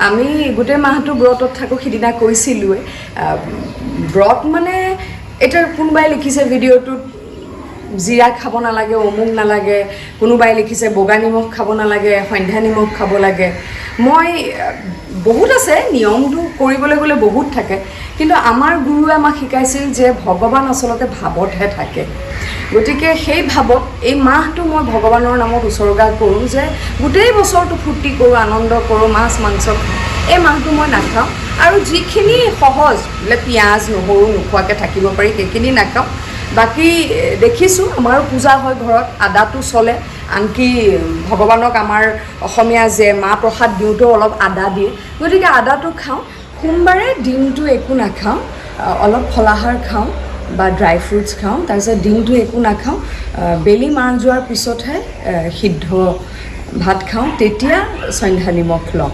আমি গোটেই মাহটো ব্ৰতত থাকোঁ সিদিনা কৈছিলোঁৱে ব্ৰত মানে এতিয়া কোনোবাই লিখিছে ভিডিঅ'টোত জিৰা খাব নালাগে অমুক নালাগে কোনোবাই লিখিছে বগা নিমখ খাব নালাগে সন্ধ্যা নিমখ খাব লাগে মই বহুত আছে নিয়মটো কৰিবলৈ গ'লে বহুত থাকে কিন্তু আমাৰ গুৰুৱে আমাক শিকাইছিল যে ভগৱান আচলতে ভাৱতহে থাকে গতিকে সেই ভাৱত এই মাহটো মই ভগৱানৰ নামত উৎসৰ্গা কৰোঁ যে গোটেই বছৰটো ফূৰ্তি কৰোঁ আনন্দ কৰোঁ মাছ মাংস এই মাহটো মই নাখাওঁ আৰু যিখিনি সহজ বোলে পিঁয়াজ নহৰু নোখোৱাকৈ থাকিব পাৰি সেইখিনি নাখাওঁ বাকী দেখিছোঁ আমাৰো পূজা হয় ঘৰত আদাটো চলে আনকি ভগৱানক আমাৰ অসমীয়া যে মাহ প্ৰসাদ দিওঁতেও অলপ আদা দিয়ে গতিকে আদাটো খাওঁ সোমবাৰে দিনটো একো নাখাওঁ অলপ ফলাহাৰ খাওঁ বা ড্ৰাই ফ্ৰুটছ খাওঁ তাৰপিছত দিনটো একো নাখাওঁ বেলি মাৰ যোৱাৰ পিছতহে সিদ্ধ ভাত খাওঁ তেতিয়া সন্ধ্যা নিমখ লওঁ